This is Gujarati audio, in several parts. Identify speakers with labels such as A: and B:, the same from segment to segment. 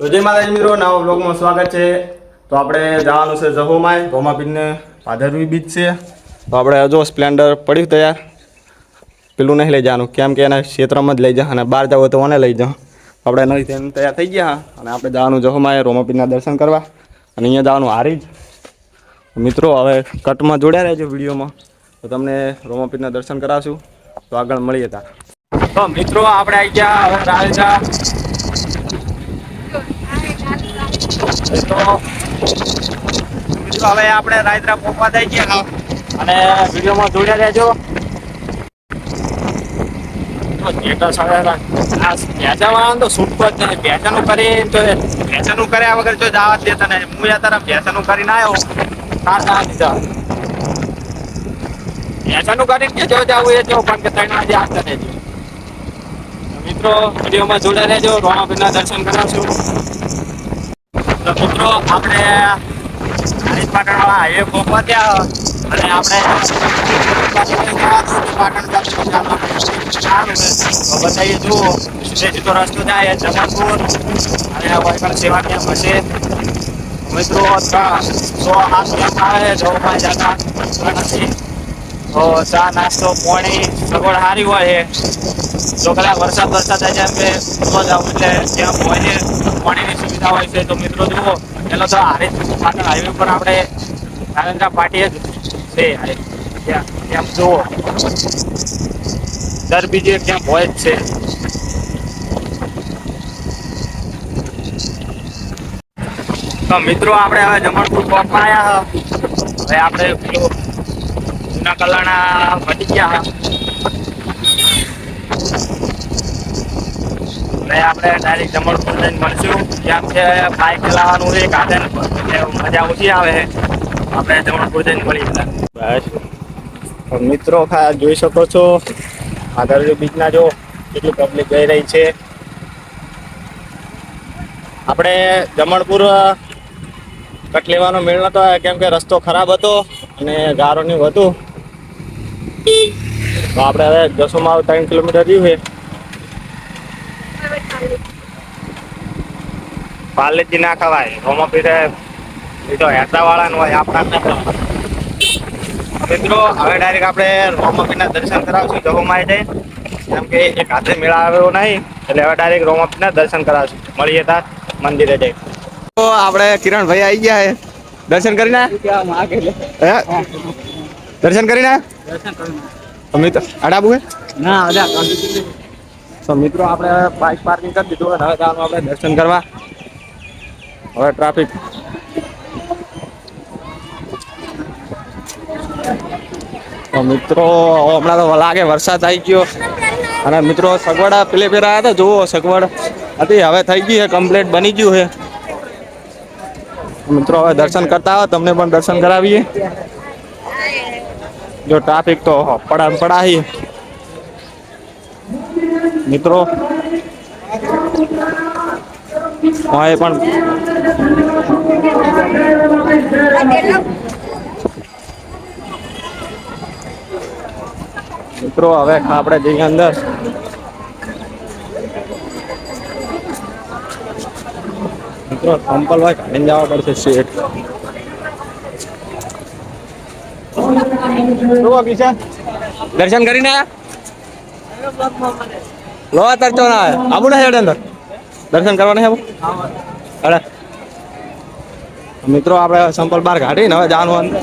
A: તો જય માતાજી મિત્રો, નવા બ્લોગમાં સ્વાગત છે. તો આપણે જવાનું છે જહોમાય રોમાપીરને ભાદરવી બીચ છે. તો આપણે હજુ સ્પ્લેન્ડર પડ્યું તૈયાર, પેલું નહીં લઈ જવાનું કેમ કે એના ક્ષેત્રમાં જ લઈ જા અને બહાર જવું તો મને લઈ જાઓ. આપણે નહીં તૈયાર થઈ ગયા અને આપણે જવાનું જહોમાય રોમાપીરના દર્શન કરવા અને અહીંયા જવાનું હારીજ. મિત્રો હવે કટમાં જોડ્યા રહેજો વિડીયોમાં, તો તમને રોમાપીરના દર્શન કરાવશું. તો આગળ મળીએ તા. તો મિત્રો આપણે આવી ગયા હવે રાજા. તો હવે આપણે રાયદ્રા પહોંચવા થઈ ગયા અને વિડીયોમાં જોડ્યા રહેજો. તો છૂટકો જ નહીં, ભેંસાનું કરી તો ભેંસાનું કર્યા વગર જો દાવત દેતા નહીં. હું યા તરફ ભેંસાનું કરીને આવ્યો દીધા ભેંસાનું કરીને જો જવું એ જો પણ કે 3 વાગે આવતા રહેજો. મિત્રો વિડીયોમાં જોડ્યા રહેજો, રોમાપીરના દર્શન કરાવશું. તો મિત્રો આપણે પાટણવાળા હાઈવે પહોંચવા ત્યાં અને આપણે બતાવીએ જુઓ સીધો રસ્તો જાય જમાલપુર અને વહીકલ સેવા કેમ્પ હશે. મિત્રો 100-8 કેમ્પ આવે જવામાં જતા નથી. તો ચા નાસ્તો પાણી સગવડ સારી હોય છે. જો કદાચ વરસાદ થાય જેમ કે તો જાવ એટલે ત્યાં હોય છે પાણીની સુવિધા હોય છે. તો મિત્રો જુઓ પેલો તો હારીજ પાટણ હાઈવે પર આપણે નારેન્દ્ર પાટી જ છે ત્યાં જુઓ દર બીજે ક્યાંક હોય જ છે. તો મિત્રો આપણે હવે જમણપુર પહોંચવા આવ્યા. હવે આપણે પેલું જૂના કલાણા વધી ગયા. હવે આપણે ડાયરેક્ટ જમણપુર જઈને મળશું. કેમ કે બાઇક ચલાવવાનું એક આદન મજા ઓછી આવે છે. આપણે જમણપુર જઈને મળી બસ. મિત્રો જોઈ શકો છો ભાદરવી બીચના જો કેટલી પબ્લિક જઈ રહી છે. આપણે જમણપુર કટ લેવાનો મેળ નતો કેમ કે રસ્તો ખરાબ હતો અને ગારોની હતું. તો આપણે હવે જસોમાં 3 કિલોમીટર રહ્યું છે. પાર્લેજી ના ખવાય, રોમાપીરે એ તો હેતાવાળાનું હોય આપણા. મિત્રો હવે ડાયરેક્ટ આપણે રોમાપીરના દર્શન કરાવશું જહોમાય જઈને, કેમ કે એક હાથે મેળા આવ્યો નહીં એટલે હવે ડાયરેક્ટ રોમાપીરના દર્શન કરાવશું. મળીએ તાર મંદિરે જઈ. તો આપણે કિરણભાઈ આવી ગયા છે. દર્શન કરીને દર્શન કરીને મિત્રો અડાબુ ના તો મિત્રો આપણે બાઇક પાર્કિંગ કરી દીધું અને હવે જવાનું આપણે દર્શન કરવા. હવે ટ્રાફિક તો મિત્રો હમણાં તો લાગે વરસાદ આવી ગયો અને મિત્રો સગવડ પેલે ફેર આવ્યા હતા. જુઓ સગવડ હતી હવે થઈ ગઈ છે, કમ્પ્લીટ બની ગયું છે. મિત્રો હવે દર્શન કરતા આવો, તમને પણ દર્શન કરાવીએ. જો ટ્રાફિક તો પડાહી મિત્રો હા એ પણ મિત્રો હવે આપણે જઈએ અંદર. મિત્રો સંપલ ભાઈ કાઢીને જવા પડશે શેઠ. દર્શન કરીને લો તરતો ના આબુ ના અંદર દર્શન કરવાના છે. અરે મિત્રો આપણે સંપલ બહાર કાઢીને હવે જવાનું અંદર.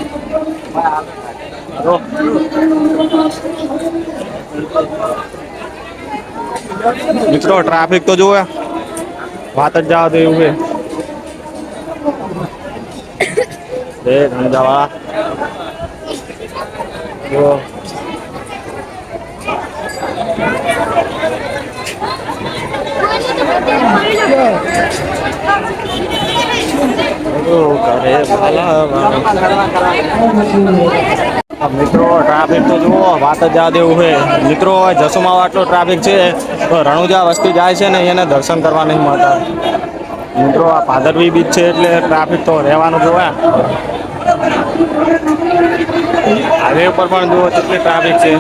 A: મિત્રો ટ્રાફિક તો જોવે વાત જ જવા દે એવું છે. જવા જો મિત્રો ટ્રાફિક તો જુઓ વાત જ જવા દેવું છે. મિત્રો જસોમાં આટલો ટ્રાફિક છે તો રણુજા વસ્તી જાય છે ને એને દર્શન કરવા નહીં મળતા. મિત્રો આ ભાદરવી બીચ છે એટલે ટ્રાફિક તો રહેવાનું જોવા. હાઈવે ઉપર પણ જુઓ કેટલી ટ્રાફિક છે.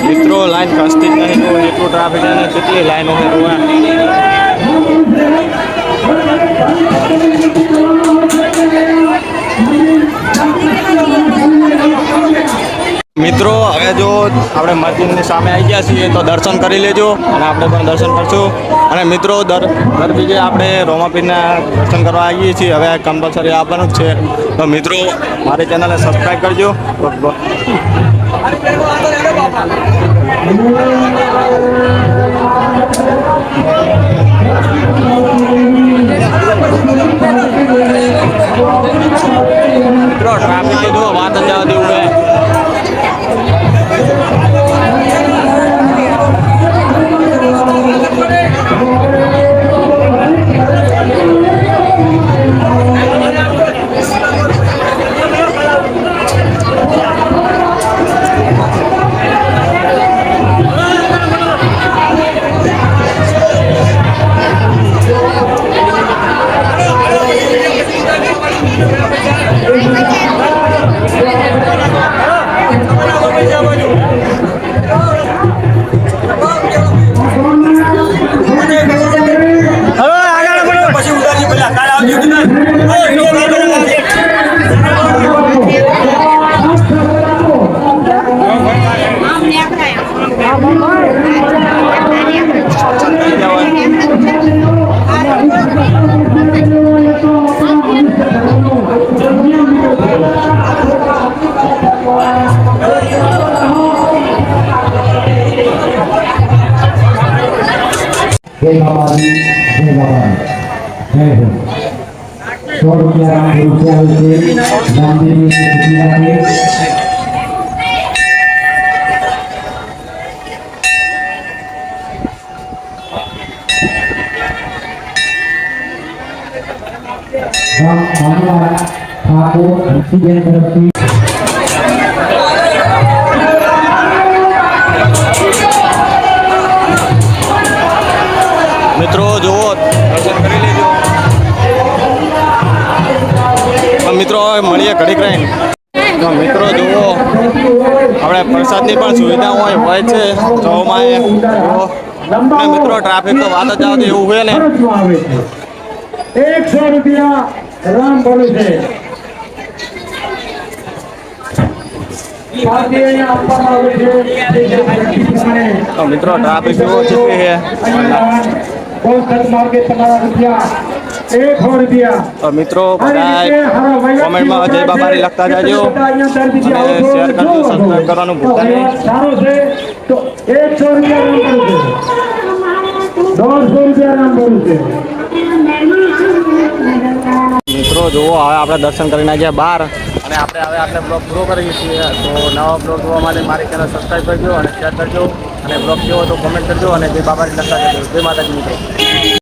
A: મિત્રો લાઈન ખસતી જ નહીં તો એટલું ટ્રાફિક અને કેટલી લાઈનો હોય મિત્રો હવે જો આપણે મંદિરની સામે આવી ગયા છીએ તો દર્શન કરી લેજો અને આપણે પણ દર્શન કરશું અને મિત્રો દર બીજે આપણે રોમાપીરના દર્શન કરવા આવીએ છીએ હવે કમ્પલસરી આવવાનું જ છે તો મિત્રો મારી ચેનલને સબસ્ક્રાઈબ કરજો મિત્રો ટ્રાફિક જો વાત જ જવા દેવું હે
B: जय बाबाजी जय बाबा जय हो 100 रुपया रामदेव ठाकुर हंसीबेन तरफથી
A: મિત્રો જુઓ દર્શન કરી લેજો મિત્રો મળીએ ઘડીક રહીને તો મિત્રો જુઓ આપણે પ્રસાદની પણ સુવિધા હોય છે ચોમાએ અને મિત્રો ટ્રાફિક તો વાત જ આવતી એવું હોય ને
B: 100 રૂપિયા રામ બોલે છે
A: તો મિત્રો ટ્રાફિક કેવો છે તો મિત્રો બધા કોમેન્ટમાં જય બાબારી લખતા જાજો અને શેર કરજો સબસ્ક્રાઈબ કરવાનું ભૂલતા નહીં મિત્રો જુઓ હવે આપણે દર્શન કરીને ગયા બહાર અને આપણે હવે આપણે બ્લોગ પૂરો કરીએ છીએ તો નવા બ્લોગ જોવા માટે મારી ચેનલ સબસ્ક્રાઈબ કરજો અને શેર કરજો અને બ્લોગ કેવો તો કોમેન્ટ કરજો અને જય બાબારી લખતા જજો જય માતાજી મિત્રો